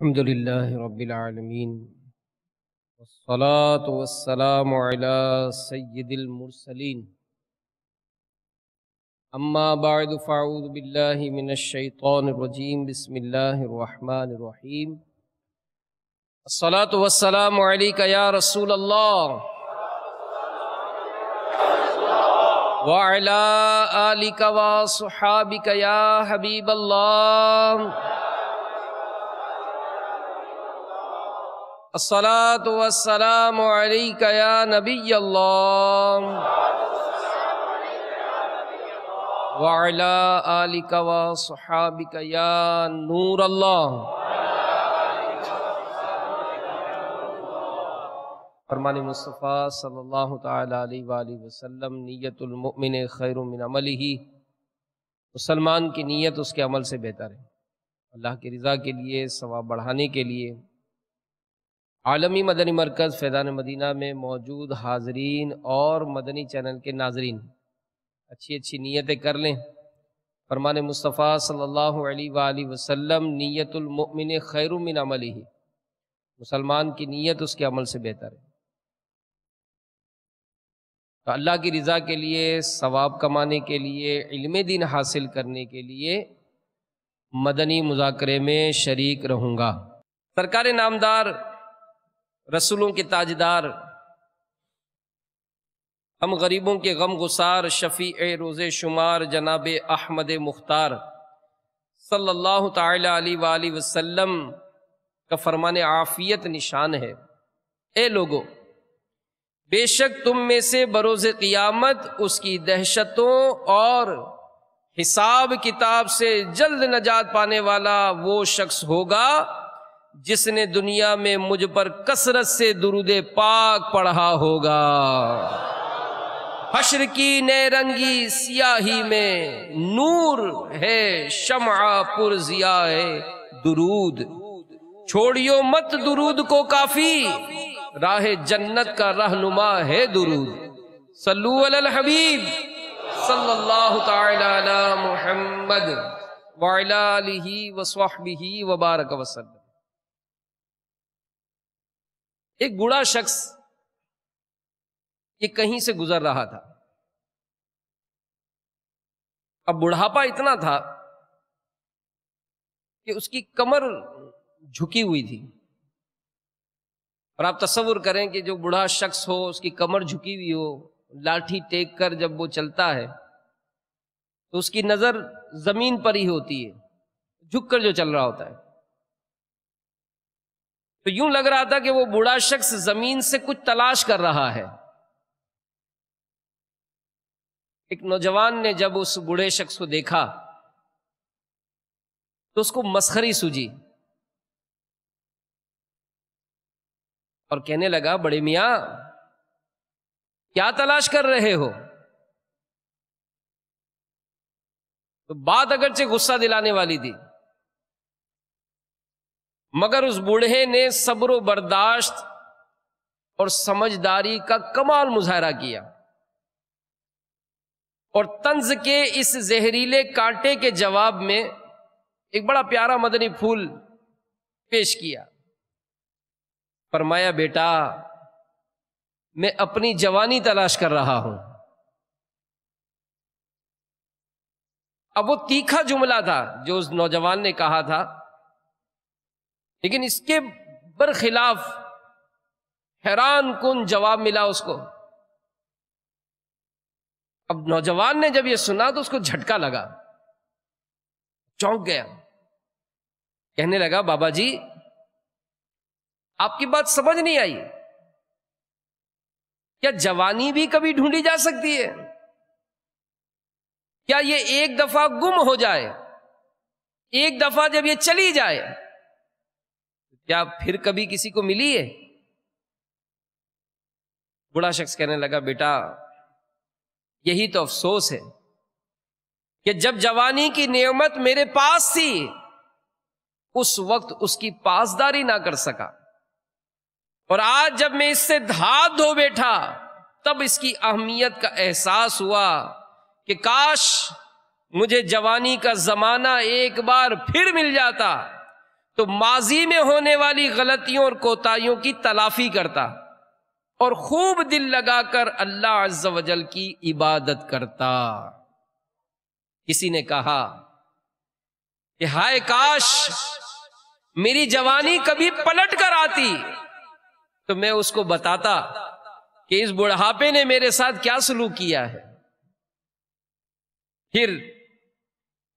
الحمد لله رب العالمين والصلاة والسلام على سيد المرسلين أما بعد فأعوذ بالله من الشيطان الرجيم بسم الله الرحمن الرحيم الصلاة والسلام عليك يا رسول الله وعلى آلك وصحابك يا حبيب الله الصلاة والسلام عليك يا نبي الله وعلى آلك وصحابك يا نور الله۔ فرمان مصطفیٰ صلی اللہ تعالی علیہ وآلہ وسلم، نیت المؤمن خیر من عملہ، مسلمان کی نیت اس کے عمل سے بہتر ہے۔ اللہ کی رضا کے لیے، ثواب بڑھانے کے لیے عالمی مدنی مرکز فیضان مدینہ میں موجود حاضرین اور مدنی چینل کے ناظرین اچھی اچھی نیتیں کر لیں۔ فرمان مصطفیٰ صلی اللہ علیہ وآلہ وسلم، نیت المؤمن خیر من عملہ، مسلمان کی نیت اس کے عمل سے بہتر ہے۔ تو اللہ کی رضا کے لیے، ثواب کمانے کے لیے، علم دین حاصل کرنے کے لیے مدنی مذاکرے میں شریک رہوں گا۔ سرکار نامدار، رسولوں کے تاجدار، ہم غریبوں کے غم گسار، شفیع روز شمار جناب احمد مختار صلی اللہ تعالی علیہ وآلہ وسلم کا فرمان عافیت نشان ہے۔ اے لوگو، بے شک تم میں سے بروز قیامت اس کی دہشتوں اور حساب کتاب سے جلد نجات پانے والا وہ شخص ہوگا جس نے دنیا میں مجھ پر کثرت سے درود پاک پڑھا ہوگا۔ حشر کی نئے رنگی سیاہی میں نور ہے، شمع پر ضیاء ہے درود، چھوڑیو مت درود کو کافی، راہ جنت کا رہنما ہے درود۔ صلو علی الحبیب صلی اللہ تعالی علی محمد وعلی آلہ وصحبہ وبارک وسلم۔ ایک بوڑھا شخص یہ کہیں سے گزر رہا تھا۔ اب بڑھاپا اتنا تھا کہ اس کی کمر جھکی ہوئی تھی، اور آپ تصور کریں کہ جو بوڑھا شخص ہو، اس کی کمر جھکی ہوئی ہو، لاٹھی ٹیک کر جب وہ چلتا ہے تو اس کی نظر زمین پر ہی ہوتی ہے، جھک کر جو چل رہا ہوتا ہے۔ تو یوں لگ رہا تھا کہ وہ بوڑھا شخص زمین سے کچھ تلاش کر رہا ہے۔ ایک نوجوان نے جب اس بوڑھے شخص کو دیکھا تو اس کو مسخری سوجی اور کہنے لگا، بڑے میاں کیا تلاش کر رہے ہو؟ تو بات اگرچہ غصہ دلانے والی تھی، مگر اس بوڑھے نے صبر و برداشت اور سمجھداری کا کمال مظاہرہ کیا، اور طنز کے اس زہریلے کانٹے کے جواب میں ایک بڑا پیارا مدنی پھول پیش کیا۔ فرمایا، بیٹا میں اپنی جوانی تلاش کر رہا ہوں۔ اب وہ تیکھا جملہ تھا جو اس نوجوان نے کہا تھا، لیکن اس کے برخلاف حیران کن جواب ملا اس کو۔ اب نوجوان نے جب یہ سنا تو اس کو جھٹکا لگا، چونک گیا، کہنے لگا، بابا جی آپ کی بات سمجھ نہیں آئی، کیا جوانی بھی کبھی ڈھونڈی جا سکتی ہے؟ کیا یہ ایک دفعہ گم ہو جائے، ایک دفعہ جب یہ چلی جائے، کیا پھر کبھی کسی کو ملی ہے؟ بوڑھا شخص کہنے لگا، بیٹا یہی تو افسوس ہے کہ جب جوانی کی نعمت میرے پاس تھی اس وقت اس کی پاسداری نہ کر سکا، اور آج جب میں اس سے ہاتھ دھو بیٹھا تب اس کی اہمیت کا احساس ہوا کہ کاش مجھے جوانی کا زمانہ ایک بار پھر مل جاتا تو ماضی میں ہونے والی غلطیوں اور کوتاہیوں کی تلافی کرتا اور خوب دل لگا کر اللہ عز و جل کی عبادت کرتا۔ کسی نے کہا کہ ہائے کاش میری جوانی کبھی پلٹ کر آتی تو میں اس کو بتاتا کہ اس بڑھاپے نے میرے ساتھ کیا سلوک کیا ہے۔ پھر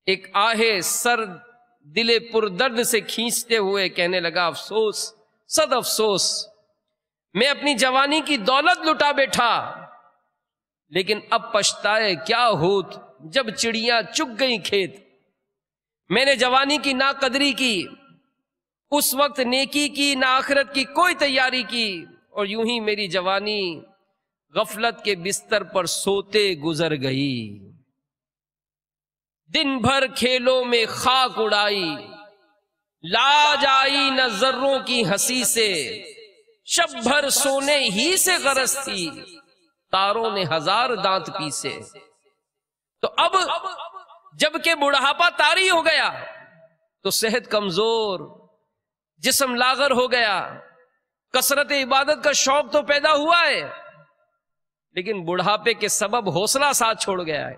ایک آہے سر دل پر درد سے کھینچتے ہوئے کہنے لگا افسوس، صد افسوس، میں اپنی جوانی کی دولت لٹا بیٹھا، لیکن اب پچھتائے کیا ہوت جب چڑیاں چگ گئیں کھیت۔ میں نے جوانی کی ناقدری کی، اس وقت نیکی کی نہ آخرت کی کوئی تیاری کی، اور یوں ہی میری جوانی غفلت کے بستر پر سوتے گزر گئی۔ دن بھر کھیلوں میں خاک اڑائی، لاج آئی نہ ذروں کی ہنسی سے، شب بھر سونے ہی سے غرض تھی، تاروں نے ہزار دانت پیسے۔ تو اب جب کہ بڑھاپا طاری ہو گیا تو صحت کمزور، جسم لاغر ہو گیا، کثرت عبادت کا شوق تو پیدا ہوا ہے، لیکن بڑھاپے کے سبب حوصلہ ساتھ چھوڑ گیا ہے۔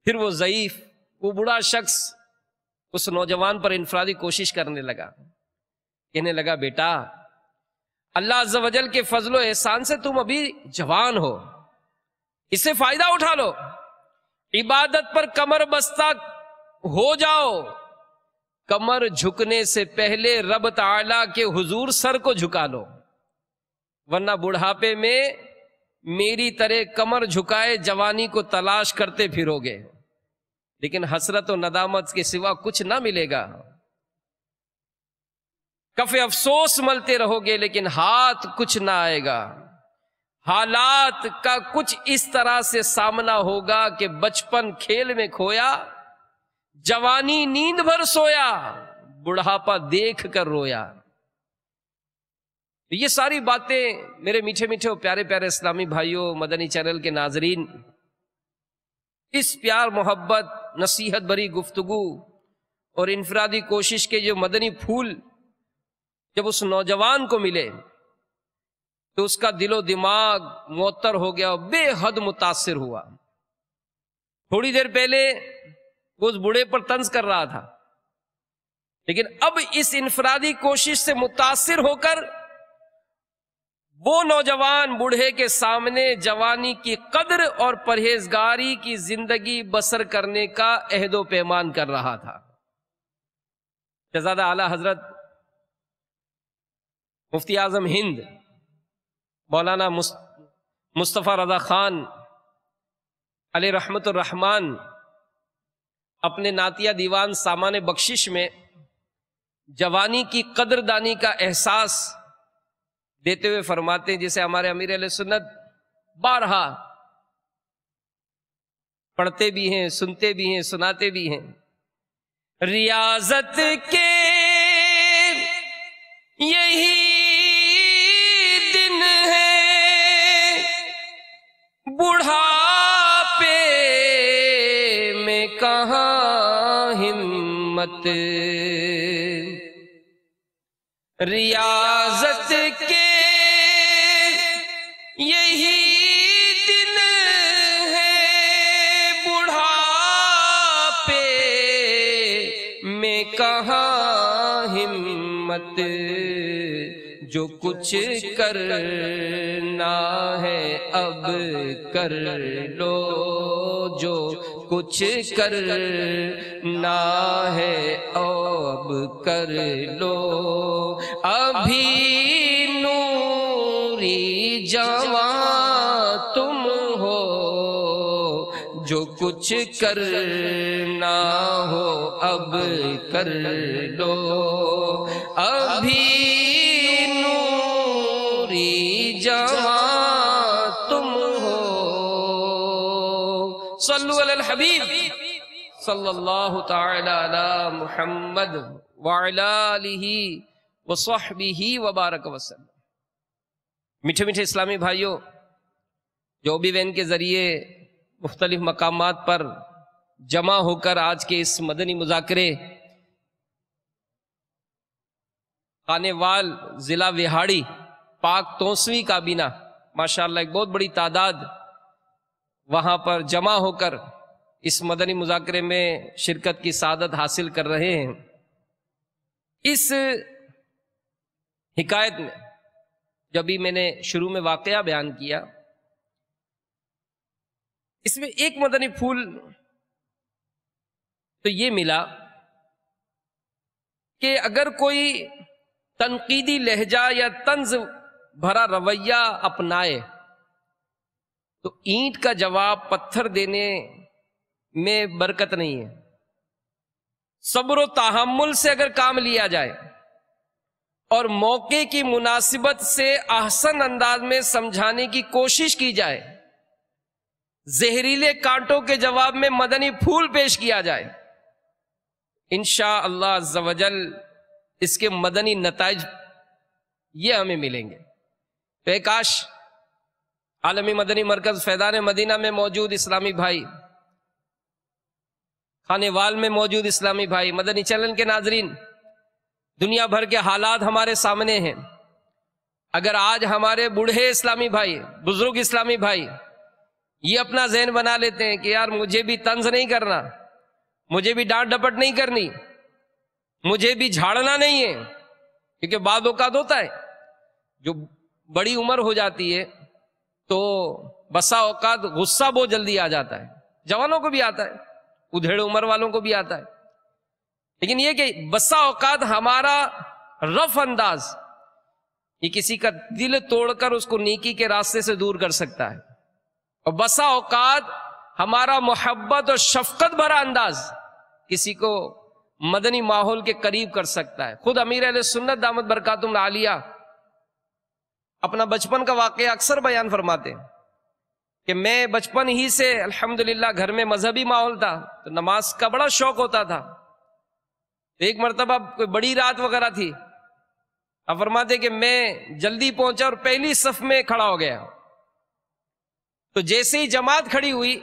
پھر وہ ضعیف، وہ بوڑھا شخص اس نوجوان پر انفرادی کوشش کرنے لگا، کہنے لگا بیٹا اللہ عز و جل کے فضل و احسان سے تم ابھی جوان ہو، اس سے فائدہ اٹھا لو، عبادت پر کمر بستہ ہو جاؤ، کمر جھکنے سے پہلے رب تعالیٰ کے حضور سر کو جھکا لو، ورنہ بڑھاپے میں میری طرح کمر جھکائے جوانی کو تلاش کرتے پھرو گے، لیکن حسرت و ندامت کے سوا کچھ نہ ملے گا۔ کف افسوس ملتے رہو گے لیکن ہاتھ کچھ نہ آئے گا۔ حالات کا کچھ اس طرح سے سامنا ہوگا کہ بچپن کھیل میں کھویا، جوانی نیند بھر سویا، بڑھاپا دیکھ کر رویا۔ یہ ساری باتیں میرے میٹھے میٹھے اور پیارے پیارے اسلامی بھائیوں، مدنی چینل کے ناظرین، اس پیار محبت، نصیحت بھری گفتگو اور انفرادی کوشش کے جو مدنی پھول جب اس نوجوان کو ملے تو اس کا دل و دماغ معطر ہو گیا اور بے حد متاثر ہوا۔ تھوڑی دیر پہلے وہ اس بوڑھے پر طنز کر رہا تھا، لیکن اب اس انفرادی کوشش سے متاثر ہو کر وہ نوجوان بوڑھے کے سامنے جوانی کی قدر اور پرہیزگاری کی زندگی بسر کرنے کا عہد و پیمان کر رہا تھا۔ شہزادہ اعلی حضرت مفتی اعظم ہند مولانا مصطفیٰ رضا خان علیہ رحمت الرحمن اپنے نعتیہ دیوان سامان بخشش میں جوانی کی قدردانی کا احساس دیتے ہوئے فرماتے ہیں، جسے ہمارے امیر اہل سنت بارہا پڑھتے بھی ہیں، سنتے بھی ہیں، سناتے بھی ہیں۔ ریاضت کے یہی دن ہے، بڑھاپے میں کہاں ہمت، ریاضت کے یہی دن ہے، بڑھاپے میں کہاں ہمت، جو کچھ کرنا ہے اب کر لو، جو کچھ کرنا ہے اب کر لو، ابھی نوری جوان تم ہو، جو کچھ کرنا ہو اب کر لو، ابھی نوری جوان تم ہو۔ صلو علی الحبیب صلی اللہ تعالی علی محمد وعلی آلہ وصحبہ وبارک وسلم۔ میٹھے میٹھے اسلامی بھائیوں، جو بھی وین کے ذریعے مختلف مقامات پر جمع ہو کر آج کے اس مدنی مذاکرے خانے وال ضلع وہاڑی پاک توسویں کابینہ ماشاءاللہ ایک بہت بڑی تعداد وہاں پر جمع ہو کر اس مدنی مذاکرے میں شرکت کی سعادت حاصل کر رہے ہیں۔ اس حکایت میں جو ابھی میں نے شروع میں واقعہ بیان کیا، اس میں ایک مدنی پھول تو یہ ملا کہ اگر کوئی تنقیدی لہجہ یا طنز بھرا رویہ اپنائے تو اینٹ کا جواب پتھر دینے میں برکت نہیں ہے۔ صبر و تحمل سے اگر کام لیا جائے اور موقع کی مناسبت سے احسن انداز میں سمجھانے کی کوشش کی جائے، زہریلے کانٹوں کے جواب میں مدنی پھول پیش کیا جائے، انشاءاللہ عز و جل اس کے مدنی نتائج یہ ہمیں ملیں گے۔ تو ایک کاش عالمی مدنی مرکز فیضان مدینہ میں موجود اسلامی بھائی، خانے وال میں موجود اسلامی بھائی، مدنی چینل کے ناظرین، دنیا بھر کے حالات ہمارے سامنے ہیں۔ اگر آج ہمارے بوڑھے اسلامی بھائی، بزرگ اسلامی بھائی یہ اپنا ذہن بنا لیتے ہیں کہ یار مجھے بھی طنز نہیں کرنا، مجھے بھی ڈانٹ ڈپٹ نہیں کرنی، مجھے بھی جھاڑنا نہیں ہے، کیونکہ بعض اوقات ہوتا ہے جو بڑی عمر ہو جاتی ہے تو بسا اوقات غصہ بہت جلدی آ جاتا ہے، جوانوں کو بھی آتا ہے، ادھیڑ عمر والوں کو بھی آتا ہے، لیکن یہ کہ بسا اوقات ہمارا رف انداز یہ کسی کا دل توڑ کر اس کو نیکی کے راستے سے دور کر سکتا ہے، اور بسا اوقات ہمارا محبت اور شفقت بھرا انداز کسی کو مدنی ماحول کے قریب کر سکتا ہے۔ خود امیر اہل سنت دامت برکاتہم العالیہ اپنا بچپن کا واقعہ اکثر بیان فرماتے ہیں کہ میں بچپن ہی سے الحمدللہ گھر میں مذہبی ماحول تھا تو نماز کا بڑا شوق ہوتا تھا۔ ایک مرتبہ کوئی بڑی رات وغیرہ تھی، اب فرماتے کہ میں جلدی پہنچا اور پہلی صف میں کھڑا ہو گیا، تو جیسے ہی جماعت کھڑی ہوئی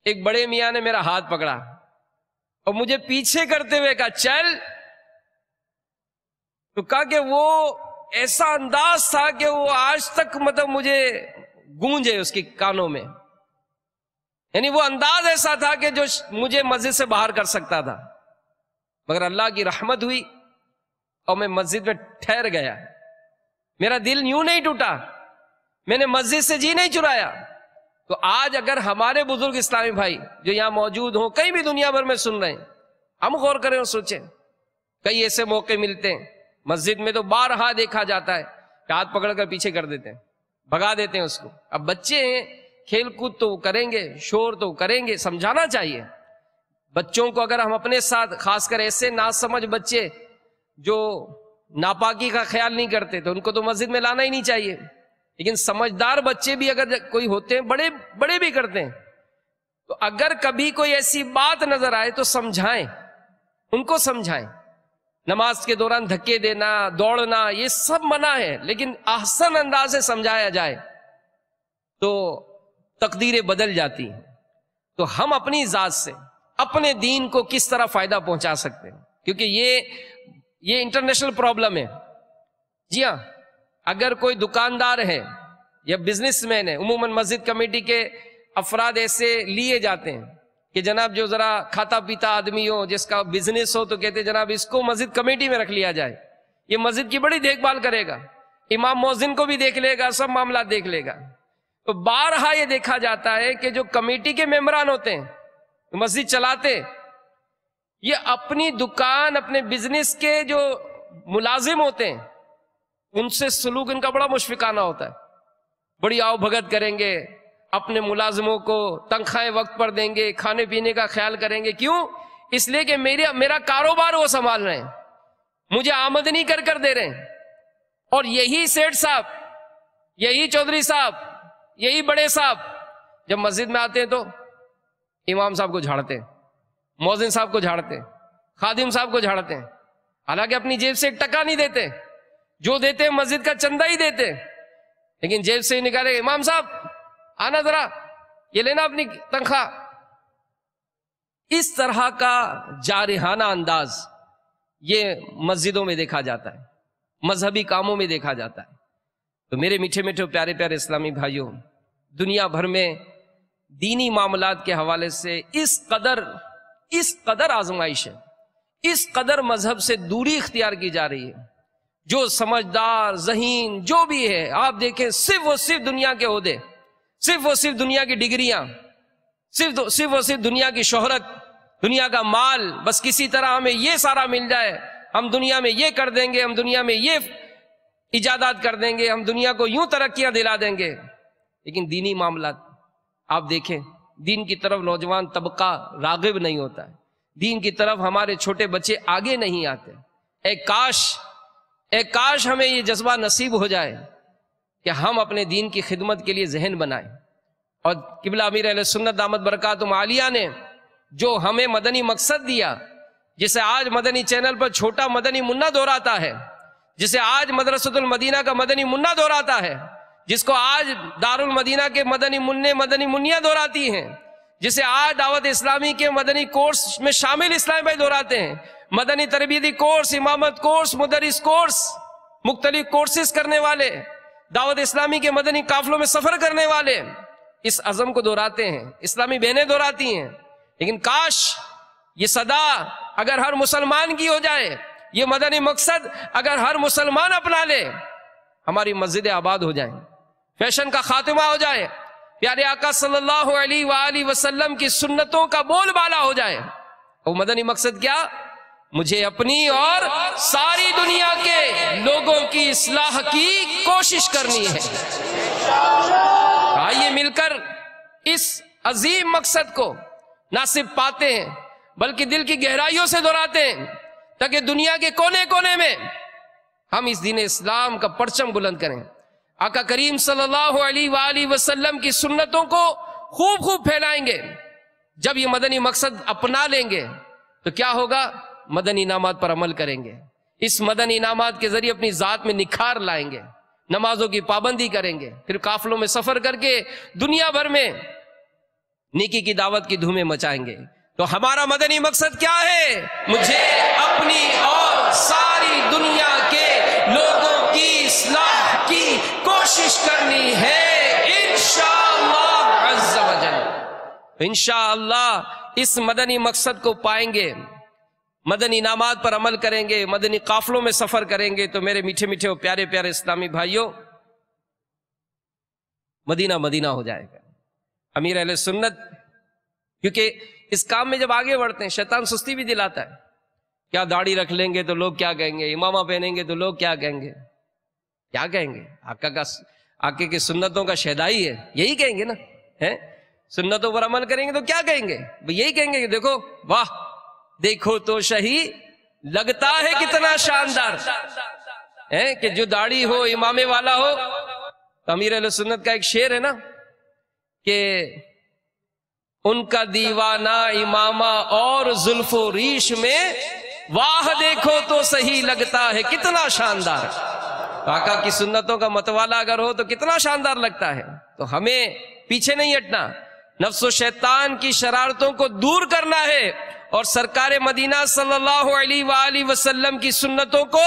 ایک بڑے میاں نے میرا ہاتھ پکڑا اور مجھے پیچھے کرتے ہوئے کہا چل، تو کہا کہ وہ ایسا انداز تھا کہ وہ آج تک مطلب مجھے گونجے اس کی کانوں میں، یعنی وہ انداز ایسا تھا کہ جو مجھے مسجد سے باہر کر سکتا تھا، مگر اللہ کی رحمت ہوئی اور میں مسجد میں ٹھہر گیا، میرا دل یوں نہیں ٹوٹا، میں نے مسجد سے جی نہیں چرایا۔ تو آج اگر ہمارے بزرگ اسلامی بھائی جو یہاں موجود ہوں، کہیں بھی دنیا بھر میں سن رہے ہیں، ہم غور کریں اور سوچیں، کئی ایسے موقع ملتے ہیں مسجد میں تو بارہا دیکھا جاتا ہے کہ ہاتھ پکڑ کر پیچھے کر دیتے ہیں، بھگا دیتے ہیں اس کو۔ اب بچے ہیں، کھیل کود تو کریں گے، شور تو کریں گے، سمجھانا چاہیے بچوں کو۔ اگر ہم اپنے ساتھ خاص کر ایسے ناسمجھ بچے جو ناپاکی کا خیال نہیں کرتے تو ان کو تو مسجد میں لانا ہی نہیں چاہیے، لیکن سمجھدار بچے بھی اگر کوئی ہوتے ہیں، بڑے بھی کرتے ہیں، تو اگر کبھی کوئی ایسی بات نظر آئے تو سمجھائیں، ان کو سمجھائیں۔ نماز کے دوران دھکے دینا، دوڑنا یہ سب منع ہے، لیکن احسن انداز سے سمجھایا جائے تو تقدیریں بدل جاتی ہیں۔ تو ہم اپنی ذات سے اپنے دین کو کس طرح فائدہ پہنچا سکتے ہیں، کیونکہ یہ انٹرنیشنل پرابلم ہے۔ جی ہاں، اگر کوئی دکاندار ہے یا بزنس مین ہے، عموماً مسجد کمیٹی کے افراد ایسے لیے جاتے ہیں کہ جناب جو ذرا کھاتا پیتا آدمی ہو، جس کا بزنس ہو، تو کہتے ہیں جناب اس کو مسجد کمیٹی میں رکھ لیا جائے، یہ مسجد کی بڑی دیکھ بھال کرے گا، امام مؤذن کو بھی دیکھ لے گا، سب معاملات دیکھ لے گا۔ تو بارہا یہ دیکھا جاتا ہے کہ جو کمیٹی کے ممبران ہوتے ہیں، مسجد چلاتے، یہ اپنی دکان، اپنے بزنس کے جو ملازم ہوتے ہیں ان سے سلوک ان کا بڑا مشفقانہ ہوتا ہے، بڑی آؤ بھگت کریں گے، اپنے ملازموں کو تنخواہیں وقت پر دیں گے، کھانے پینے کا خیال کریں گے۔ کیوں؟ اس لیے کہ میرا کاروبار وہ سنبھال رہے ہیں، مجھے آمدنی کر دے رہے ہیں۔ اور یہی سیٹھ صاحب، یہی چودھری صاحب، یہی بڑے صاحب جب مسجد میں آتے ہیں تو امام صاحب کو جھاڑتے ہیں، مؤذن صاحب کو جھاڑتے ہیں، خادم صاحب کو جھاڑتے ہیں، حالانکہ اپنی جیب سے ایک ٹکا نہیں دیتے، جو دیتے ہیں مسجد کا چندہ ہی دیتے، لیکن جیب سے ہی نکالے، امام صاحب آنا ذرا، یہ لینا اپنی تنخواہ۔ اس طرح کا جارحانہ انداز یہ مسجدوں میں دیکھا جاتا ہے، مذہبی کاموں میں دیکھا جاتا ہے۔ تو میرے میٹھے میٹھے پیارے پیارے اسلامی بھائیوں، دنیا بھر میں دینی معاملات کے حوالے سے اس قدر آزمائش ہے، اس قدر مذہب سے دوری اختیار کی جا رہی ہے۔ جو سمجھدار ذہین جو بھی ہے، آپ دیکھیں صرف اور صرف دنیا کے عہدے، صرف اور صرف دنیا کی ڈگریاں، صرف اور صرف دنیا کی شہرت، دنیا کا مال، بس کسی طرح ہمیں یہ سارا مل جائے، ہم دنیا میں یہ کر دیں گے، ہم دنیا میں یہ ایجادات کر دیں گے، ہم دنیا کو یوں ترقیاں دلا دیں گے۔ لیکن دینی معاملات آپ دیکھیں، دین کی طرف نوجوان طبقہ راغب نہیں ہوتا ہے، دین کی طرف ہمارے چھوٹے بچے آگے نہیں آتے۔ ایک کاش ہمیں یہ جذبہ نصیب ہو جائے کہ ہم اپنے دین کی خدمت کے لیے ذہن بنائیں۔ اور قبلہ امیر اہل سنت دامت برکاتہم عالیہ نے جو ہمیں مدنی مقصد دیا، جسے آج مدنی چینل پر چھوٹا مدنی منا دہراتا ہے، جسے آج مدرسۃ المدینہ کا مدنی منا دہراتا ہے، جس کو آج دارالمدینہ کے مدنی منیاں دہراتی ہیں، جسے آج دعوت اسلامی کے مدنی کورس میں شامل اسلامی بھائی دہراتے ہیں، مدنی تربیتی کورس، امامت کورس، مدرس کورس، مختلف کورسز کرنے والے، دعوت اسلامی کے مدنی قافلوں میں سفر کرنے والے اس عزم کو دہراتے ہیں، اسلامی بہنیں دہراتی ہیں۔ لیکن کاش یہ صدا اگر ہر مسلمان کی ہو جائے، یہ مدنی مقصد اگر ہر مسلمان اپنا لے، ہماری مسجد آباد ہو جائیں، فیشن کا خاتمہ ہو جائے، پیارے آقا صلی اللہ علیہ وآلہ وسلم کی سنتوں کا بول بالا ہو جائے۔ وہ مدنی مقصد کیا؟ مجھے اپنی اور ساری دنیا کے لوگوں کی اصلاح کی کوشش کرنی ہے۔ آئیے مل کر اس عظیم مقصد کو نہ صرف پاتے ہیں بلکہ دل کی گہرائیوں سے دہراتے ہیں، تاکہ دنیا کے کونے کونے میں ہم اس دین اسلام کا پرچم بلند کریں، آقا کریم صلی اللہ علیہ وآلہ وسلم کی سنتوں کو خوب پھیلائیں گے۔ جب یہ مدنی مقصد اپنا لیں گے تو کیا ہوگا؟ مدنی انعامات پر عمل کریں گے، اس مدنی انعامات کے ذریعے اپنی ذات میں نکھار لائیں گے، نمازوں کی پابندی کریں گے، پھر قافلوں میں سفر کر کے دنیا بھر میں نیکی کی دعوت کی دھومیں مچائیں گے۔ تو ہمارا مدنی مقصد کیا ہے؟ مجھے اپنی اور ساری دنیا کے لوگوں کی اصلاح کی کوشش کرنی ہے انشاءاللہ عز و جل۔ انشاءاللہ اس مدنی مقصد کو پائیں گے، مدنی انعامات پر عمل کریں گے، مدنی قافلوں میں سفر کریں گے، تو میرے میٹھے میٹھے اور پیارے پیارے اسلامی بھائیوں، مدینہ مدینہ ہو جائے گا۔ امیر اہل سنت کیونکہ اس کام میں جب آگے بڑھتے ہیں شیطان سستی بھی دلاتا ہے، کیا داڑھی رکھ لیں گے تو لوگ کیا کہیں گے، امامہ پہنیں گے تو لوگ کیا کہیں گے، کیا کہیں گے؟ آقا کی سنتوں کا شیدائی ہے، یہی کہیں گے نا، سنتوں پر عمل کریں گے تو کیا کہیں گے؟ یہی کہیں گے کہ دیکھو واہ، دیکھو تو صحیح لگتا ہے کتنا شاندار ہے کہ جو داڑھی ہو، امامے والا ہو۔ تو امیر اہل سنت کا ایک شعر ہے نا کہ ان کا دیوانہ امامہ اور زلف و ریش میں، واہ دیکھو تو صحیح لگتا ہے کتنا شاندار۔ آقا کی سنتوں کا متوالا اگر ہو تو کتنا شاندار لگتا ہے۔ تو ہمیں پیچھے نہیں ہٹنا، نفس و شیطان کی شرارتوں کو دور کرنا ہے، اور سرکار مدینہ صلی اللہ علیہ وآلہ وسلم کی سنتوں کو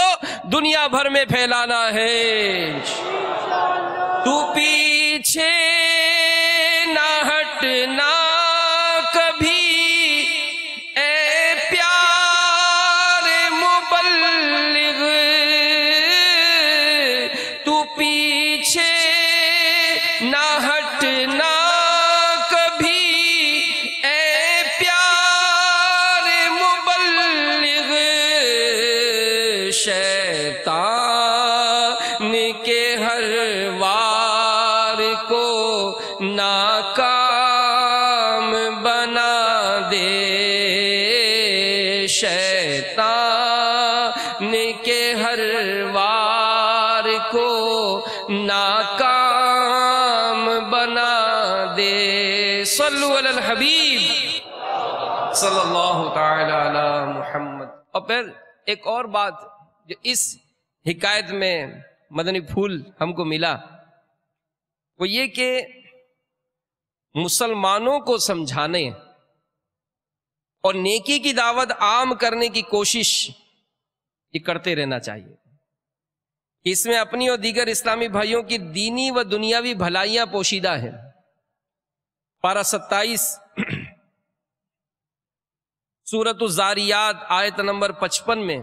دنیا بھر میں پھیلانا ہے۔ تو پیچھے نہ ہٹنا کبھی اے پیارے مبلغ، تو پیچھے نہ ہٹنا شیطان کے ہر وار کو ناکام بنا دے، شیطان کے ہر وار کو ناکام بنا دے۔ صلو علی الحبیب صلی اللہ تعالی علی محمد۔ اور پھر ایک اور بات جو اس حکایت میں مدنی پھول ہم کو ملا، وہ یہ کہ مسلمانوں کو سمجھانے اور نیکی کی دعوت عام کرنے کی کوشش یہ کرتے رہنا چاہیے. اس میں اپنی اور دیگر اسلامی بھائیوں کی دینی و دنیاوی بھلائیاں پوشیدہ ہیں. پارہ 27 سورۃ الزاریات آیت نمبر 55 میں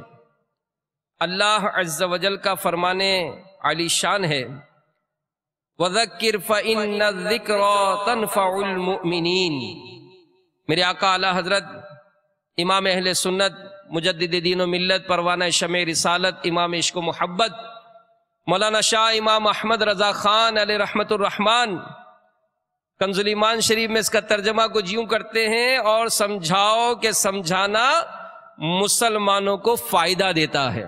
اللہ عز و جل کا فرمان عالی شان ہے وَذَكِّرْ فَإِنَّ الذِّكْرَى تَنْفَعُ الْمُؤْمِنِينَ. میرے آقا اعلیٰ حضرت امام اہل سنت مجدد دین و ملت پروانہ شمع رسالت امام عشق و محبت مولانا شاہ امام احمد رضا خان علیہ رحمت الرحمن کنز الایمان شریف میں اس کا ترجمہ کچھ یوں کرتے ہیں، اور سمجھاؤ کہ سمجھانا مسلمانوں کو فائدہ دیتا ہے.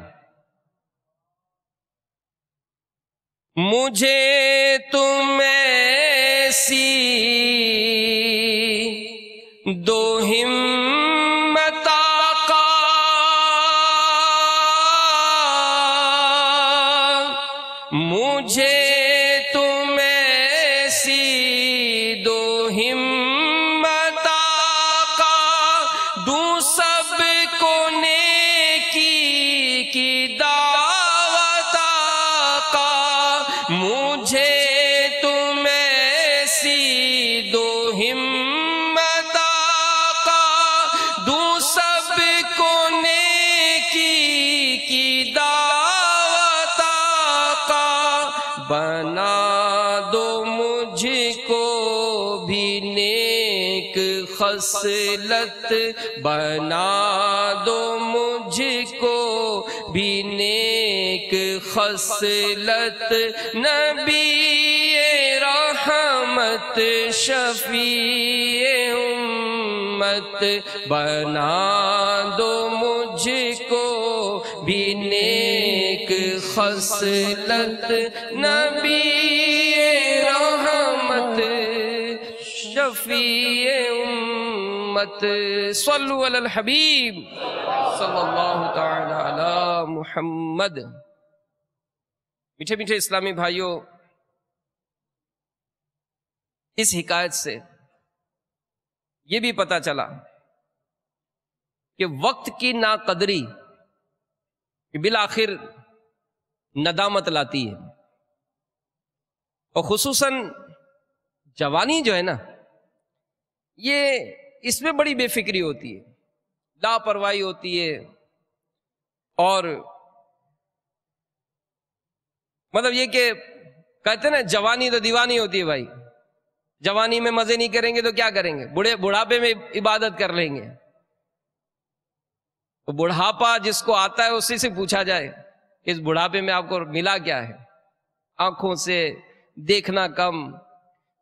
مجھے تم ایسی دو ہمت آقا مجھے تم ایسی دو ہمت آقا دوں سب کو نیکی کی دعوت آقا مجھے تم ایسی دو ہمت آقا دوں سب کو نیکی کی دعوت آقا بنا دو مجھ کو بھی نیک خصلت بنا دو مجھ کو بھی نیک خصلت نبی رحمت شفیع امت بنا دو مجھ کو بھی نیک خصلت نبی رحمت شفیع امت. صلو علی الحبیب صلی اللہ تعالی علی محمد. میٹھے میٹھے اسلامی بھائیوں، اس حکایت سے یہ بھی پتہ چلا کہ وقت کی ناقدری بالآخر ندامت لاتی ہے، اور خصوصاً جوانی جو ہے نا، یہ اس میں بڑی بے فکری ہوتی ہے، لاپرواہی ہوتی ہے، اور مطلب یہ کہ کہتے ہیں نا جوانی تو دیوانی ہوتی ہے. بھائی جوانی میں مزے نہیں کریں گے تو کیا کریں گے؟ بڑھاپے میں عبادت کر لیں گے. تو بڑھاپا جس کو آتا ہے اسی سے پوچھا جائے کہ اس بڑھاپے میں آپ کو ملا کیا ہے؟ آنکھوں سے دیکھنا کم،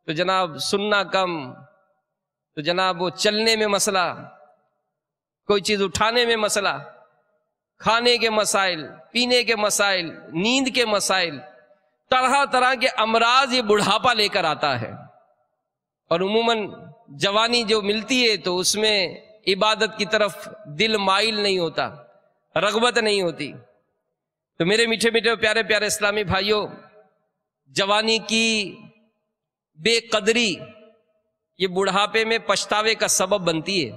تو جناب سننا کم، تو جناب وہ چلنے میں مسئلہ، کوئی چیز اٹھانے میں مسئلہ، کھانے کے مسائل، پینے کے مسائل، نیند کے مسائل، طرح طرح کے امراض یہ بڑھاپا لے کر آتا ہے. اور عموماً جوانی جو ملتی ہے تو اس میں عبادت کی طرف دل مائل نہیں ہوتا، رغبت نہیں ہوتی. تو میرے میٹھے میٹھے پیارے پیارے اسلامی بھائیوں، جوانی کی بے قدری یہ بڑھاپے میں پچھتاوے کا سبب بنتی ہے،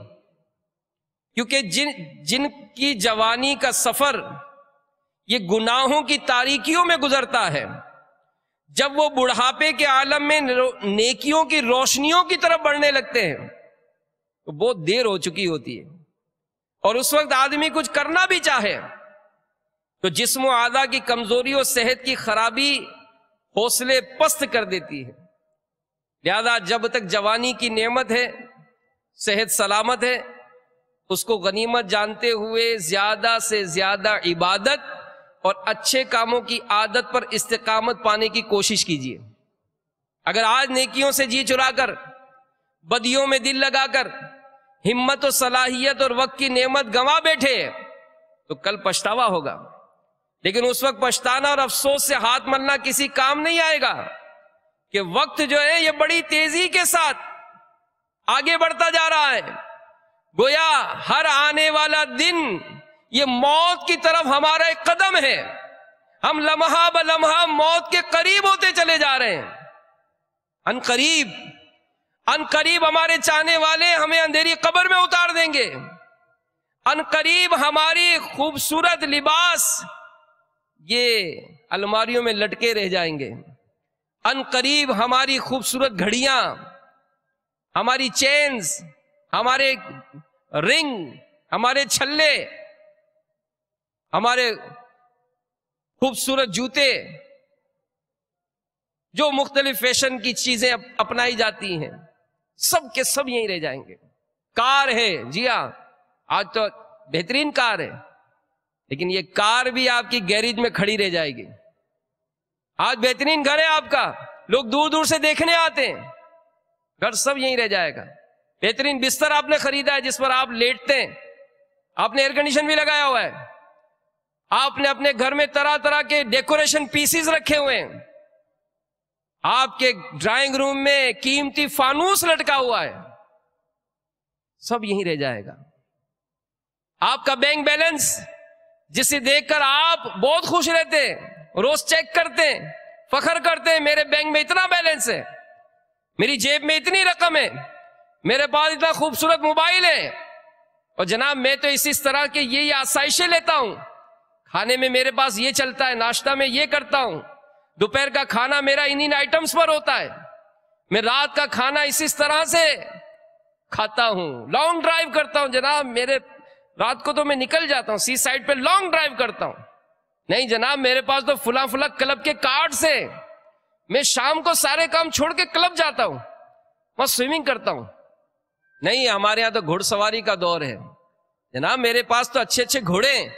کیونکہ جن کی جوانی کا سفر یہ گناہوں کی تاریکیوں میں گزرتا ہے، جب وہ بڑھاپے کے عالم میں نیکیوں کی روشنیوں کی طرف بڑھنے لگتے ہیں تو بہت دیر ہو چکی ہوتی ہے. اور اس وقت آدمی کچھ کرنا بھی چاہے تو جسم و اعضاء کی کمزوری اور صحت کی خرابی حوصلے پست کر دیتی ہے. لہذا جب تک جوانی کی نعمت ہے، صحت سلامت ہے، اس کو غنیمت جانتے ہوئے زیادہ سے زیادہ عبادت اور اچھے کاموں کی عادت پر استقامت پانے کی کوشش کیجیے. اگر آج نیکیوں سے جی چرا کر، بدیوں میں دل لگا کر، ہمت و صلاحیت اور وقت کی نعمت گنوا بیٹھے تو کل پچھتاوا ہوگا. لیکن اس وقت پچھتانا اور افسوس سے ہاتھ ملنا کسی کام نہیں آئے گا کہ وقت جو ہے یہ بڑی تیزی کے ساتھ آگے بڑھتا جا رہا ہے. گویا ہر آنے والا دن یہ موت کی طرف ہمارا ایک قدم ہے. ہم لمحہ بلمحہ موت کے قریب ہوتے چلے جا رہے ہیں. ان قریب ہمارے چاہنے والے ہمیں اندھیری قبر میں اتار دیں گے. ان قریب ہماری خوبصورت لباس یہ الماریوں میں لٹکے رہ جائیں گے، ان قریب ہماری خوبصورت گھڑیاں، ہماری چینز، ہمارے رنگ، ہمارے چھلے، ہمارے خوبصورت جوتے، جو مختلف فیشن کی چیزیں اپنائی جاتی ہیں، سب کے سب یہیں رہ جائیں گے۔ کار ہے، جی ہاں آج تو بہترین کار ہے، لیکن یہ کار بھی آپ کی گیریج میں کھڑی رہ جائے گی۔ آج بہترین گھر ہے آپ کا، لوگ دور دور سے دیکھنے آتے ہیں، گھر سب یہیں رہ جائے گا۔ بہترین بستر آپ نے خریدا ہے جس پر آپ لیٹتے ہیں، آپ نے ایئر کنڈیشن بھی لگایا ہوا ہے، آپ نے اپنے گھر میں طرح طرح کے ڈیکوریشن پیسز رکھے ہوئے ہیں، آپ کے ڈرائنگ روم میں قیمتی فانوس لٹکا ہوا ہے، سب یہیں رہ جائے گا۔ آپ کا بینک بیلنس جسے دیکھ کر آپ بہت خوش رہتے ہیں، روز چیک کرتے ہیں، فخر کرتے ہیں میرے بینک میں اتنا بیلنس ہے، میری جیب میں اتنی رقم ہے، میرے پاس اتنا خوبصورت موبائل ہے، اور جناب میں تو اس طرح کے یہ آسائشیں لیتا ہوں، کھانے میں میرے پاس یہ چلتا ہے، ناشتہ میں یہ کرتا ہوں، دوپہر کا کھانا میرا انہی آئٹمز پر ہوتا ہے، میں رات کا کھانا اس طرح سے کھاتا ہوں، لانگ ڈرائیو کرتا ہوں، جناب میرے رات کو تو میں نکل جاتا ہوں سی سائڈ پہ لانگ ڈرائیو کرتا ہوں، نہیں جناب میرے پاس تو فلاں فلاں کلب کے کارڈز ہیں، میں شام کو سارے کام چھوڑ کے کلب جاتا ہوں، میں سوئمنگ کرتا ہوں۔ نہیں، ہمارے یہاں تو گھڑ سواری کا دور ہے، جناب میرے پاس تو اچھے اچھے گھوڑے ہیں،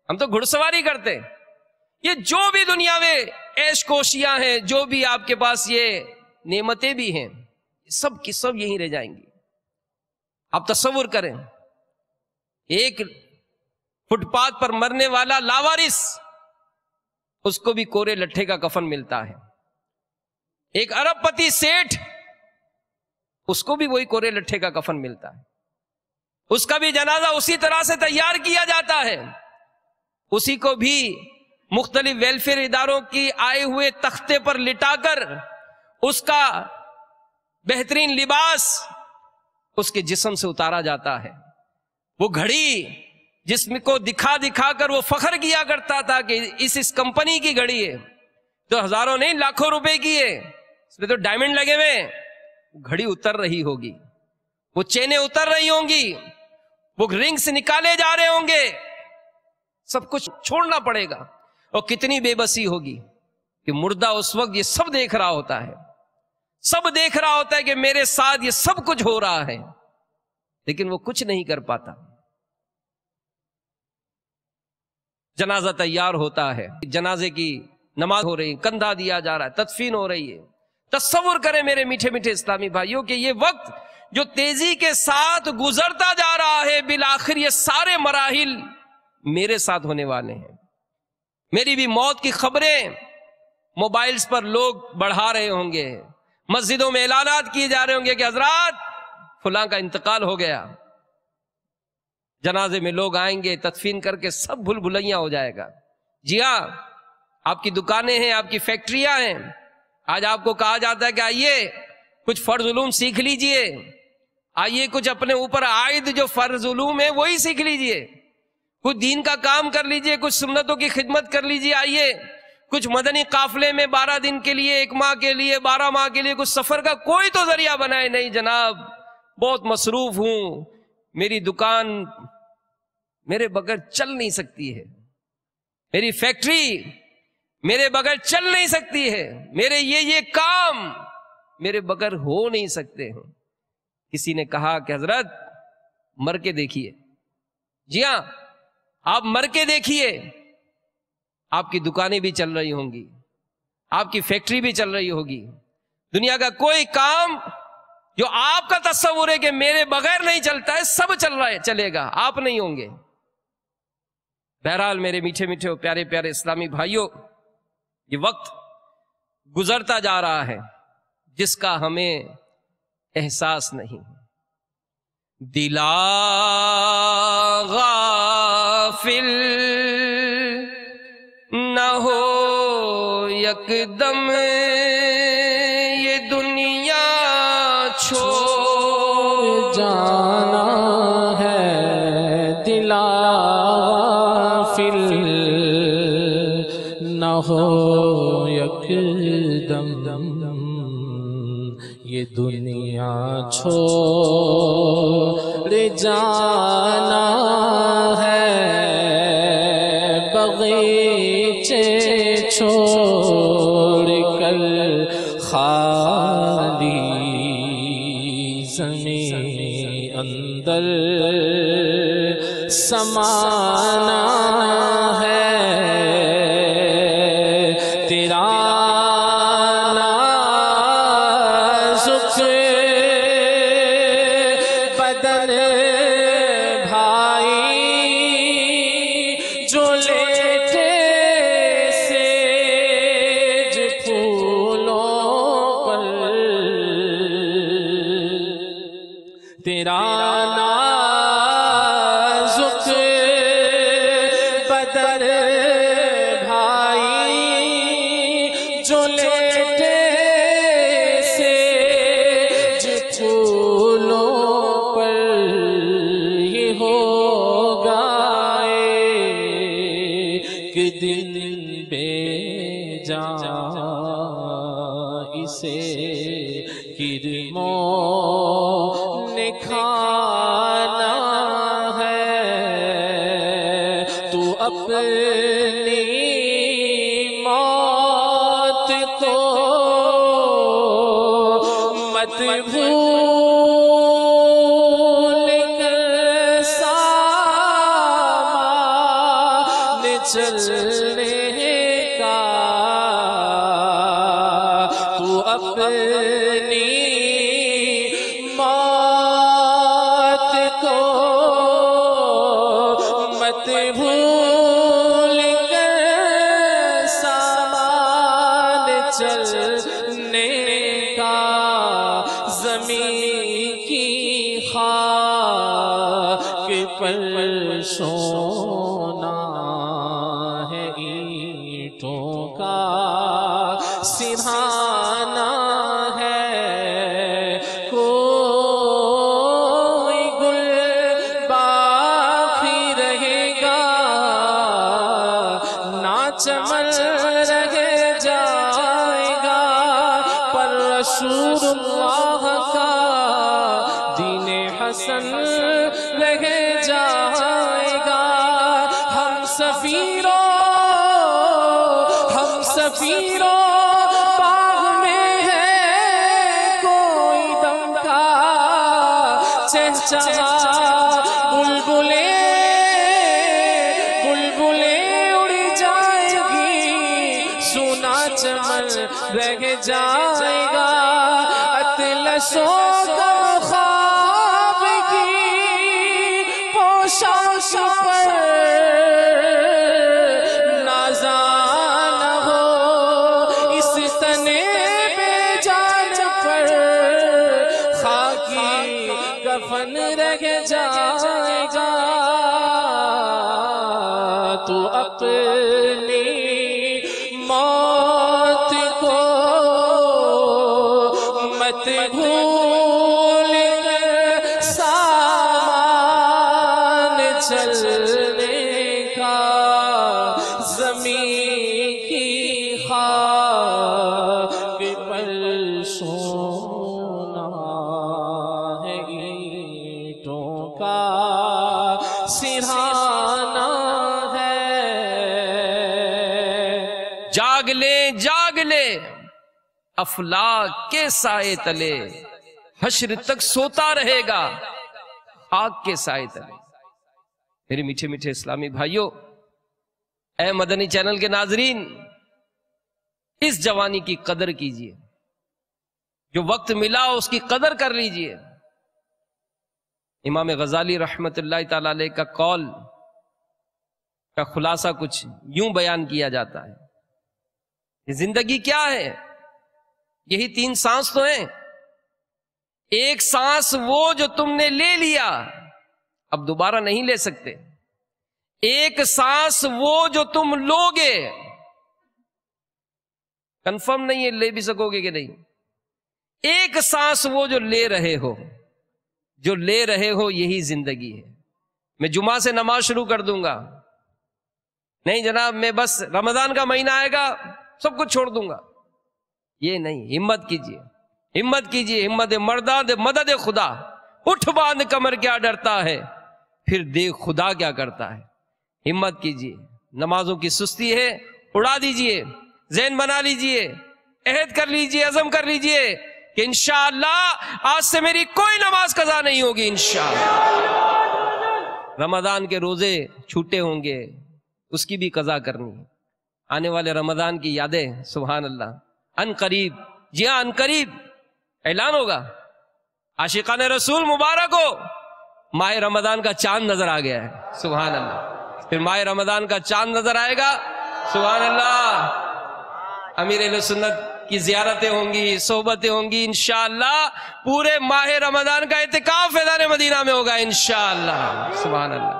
ہم تو گھڑ سواری کرتے ہیں۔ یہ جو بھی دنیا میں عیش کوشیاں ہیں، جو بھی آپ کے پاس یہ نعمتیں بھی ہیں، سب کی سب یہیں رہ جائیں گی۔ آپ تصور کریں، ایک فٹ پاتھ پر مرنے والا لاوارث، اس کو بھی کورے لٹھے کا کفن ملتا ہے۔ ایک ارب پتی سیٹھ، اس کو بھی وہی کورے لٹھے کا کفن ملتا ہے، اس کا بھی جنازہ اسی طرح سے تیار کیا جاتا ہے، اسی کو بھی مختلف ویلفیئر اداروں کی آئے ہوئے تختے پر لٹا کر اس کا بہترین لباس اس کے جسم سے اتارا جاتا ہے۔ وہ گھڑی جسم کو دکھا دکھا کر وہ فخر کیا کرتا تھا کہ اس کمپنی کی گھڑی ہے، تو ہزاروں نہیں لاکھوں روپے کی ہے، اس میں تو ڈائمنڈ لگے ہوئے ہیں، گھڑی اتر رہی ہوگی، وہ چینیں اتر رہی ہوں گی، وہ رنگز نکالے جا رہے ہوں گے، سب کچھ چھوڑنا پڑے گا۔ اور کتنی بے بسی ہوگی کہ مردہ اس وقت یہ سب دیکھ رہا ہوتا ہے، سب دیکھ رہا ہوتا ہے کہ میرے ساتھ یہ سب کچھ ہو رہا ہے، لیکن وہ کچھ نہیں کر پاتا۔ جنازہ تیار ہوتا ہے، جنازے کی نماز ہو رہی، کندھا دیا جا رہا ہے، تدفین ہو رہی ہے۔ تصور کریں میرے میٹھے میٹھے اسلامی بھائیوں کہ یہ وقت جو تیزی کے ساتھ گزرتا جا رہا ہے، بالآخر یہ سارے مراحل میرے ساتھ ہونے والے ہیں۔ میری بھی موت کی خبریں موبائلز پر لوگ بڑھا رہے ہوں گے، مسجدوں میں اعلانات کیے جا رہے ہوں گے کہ حضرات فلاں کا انتقال ہو گیا، جنازے میں لوگ آئیں گے، تدفین کر کے سب بھول بھلیاں ہو جائے گا۔ جی ہاں، آپ کی دکانیں ہیں، آپ کی فیکٹریاں ہیں، آج آپ کو کہا جاتا ہے کہ آئیے کچھ فرض علوم سیکھ لیجئے، آئیے کچھ اپنے اوپر عائد جو فرض علوم ہے وہی سیکھ لیجئے، کچھ دین کا کام کر لیجئے، کچھ سنتوں کی خدمت کر لیجئے، آئیے کچھ مدنی قافلے میں 12 دن کے لیے، 1 ماہ کے لیے، 12 ماہ کے لیے کچھ سفر کا کوئی تو ذریعہ بنائے۔ نہیں جناب، بہت مصروف ہوں، میری دکان میرے بغیر چل نہیں سکتی ہے، میری فیکٹری میرے بغیر چل نہیں سکتی ہے، میرے یہ کام میرے بغیر ہو نہیں سکتے ہیں۔ کسی نے کہا کہ حضرت مر کے دیکھیے۔ جی ہاں، آپ مر کے دیکھیے، آپ کی دکانیں بھی چل رہی ہوں گی، آپ کی فیکٹری بھی چل رہی ہوگی، دنیا کا کوئی کام جو آپ کا تصور ہے کہ میرے بغیر نہیں چلتا ہے، سب چل رہا ہے، چلے گا، آپ نہیں ہوں گے۔ بہرحال میرے میٹھے میٹھے پیارے پیارے اسلامی بھائیوں، یہ وقت گزرتا جا رہا ہے جس کا ہمیں احساس نہیں۔ دلا غافل نہ ہو یکدم یہ دنیا چھوڑ جانا ہے، دل نہ ہو یکدم یہ دنیا چھوڑ جانا ہے، بغیچے چھوڑ کر خالی زمین اندر سمانا ہے، تیرا نازک بدن بھائی جو لیٹے سیج پھولوں پر، تیرا نازک بدن بھائی جو لیٹے سیج پھولوں پر، یہ ہوگا ایک دن بے جان اسے کرموں نے کھانا ہے، تو اپنی موت کو مت بھول کر سامان چلنے کا، تو اپنی موت کو مت بھول کر سامان چلنے کا، زمین کی خاک پر سونا ہے، اینٹوں کا سرہانا ہے، کوئی گل باقی رہے گا نہ چمن رہ جائے گا، پر رسول اللہ کا دین حسن رہ جائے گا، ہم سفیروں باغ میں ہے کوئی دم کا چہچہا، بلبلیں اڑ جائے گی، سونا چمن رہ جائے گا، اطلسوں کا خواب کی پوشاک پر نازان ہو، اس تنے بے جان پر خاکی کفن رہ جائے گا، تو اپنی موت کو مت بھول کر سامان چلنے کا، زمین کی خاک پر سونا ہے، اینٹوں کا سرہانا ہے، جاگ لے افلاک کے سائے تلے، حشر تک سوتا رہے گا آگ کے سائے تلے۔ میرے میٹھے میٹھے اسلامی بھائیوں، اے مدنی چینل کے ناظرین، اس جوانی کی قدر کیجئے، جو وقت ملا اس کی قدر کر لیجئے۔ امام غزالی رحمت اللہ تعالی علیہ کا قول کا خلاصہ کچھ یوں بیان کیا جاتا ہے کہ زندگی کیا ہے؟ یہی 3 سانس تو ہیں۔ ایک سانس وہ جو تم نے لے لیا اب دوبارہ نہیں لے سکتے، ایک سانس وہ جو تم لوگے کنفرم نہیں ہے لے بھی سکو گے کہ نہیں، ایک سانس وہ جو لے رہے ہو، یہی زندگی ہے۔ میں جمعہ سے نماز شروع کر دوں گا، نہیں جناب میں بس رمضان کا مہینہ آئے گا سب کچھ چھوڑ دوں گا، یہ نہیں. ہمت کیجئے، ہمت کیجئے، ہمت مردان مدد خدا. اٹھ باندھ کمر کیا ڈرتا ہے، پھر دیکھ خدا کیا کرتا ہے. ہمت کیجئے، نمازوں کی سستی ہے اڑا دیجئے، ذہن بنا لیجئے، عہد کر لیجئے، عزم کر لیجئے کہ انشاءاللہ آج سے میری کوئی نماز قضا نہیں ہوگی. انشاءاللہ رمضان کے روزے چھوٹے ہوں گے، اس کی بھی قضا کرنی ہے. آنے والے رمضان کی یادیں سبحان اللہ ان قریب، جی ہاں ان قریب اعلان ہوگا. عاشقان رسول مبارک ہو، ماہ رمضان کا چاند نظر آ گیا ہے سبحان اللہ. پھر ماہ رمضان کا چاند نظر آئے گا سبحان اللہ. امیر اہل سنت کی زیارتیں ہوں گی، صحبتیں ہوں گی انشاءاللہ. پورے ماہ رمضان کا اعتکاف فیضان مدینہ میں ہوگا انشاءاللہ سبحان اللہ.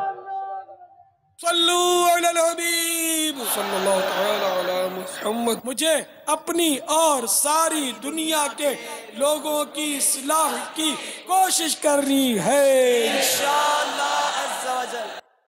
صلو علی الحبیب صلی اللہ تعالی علی محمد. مجھے اپنی اور ساری دنیا کے لوگوں کی اصلاح کی کوشش کرنی ہے انشاءاللہ.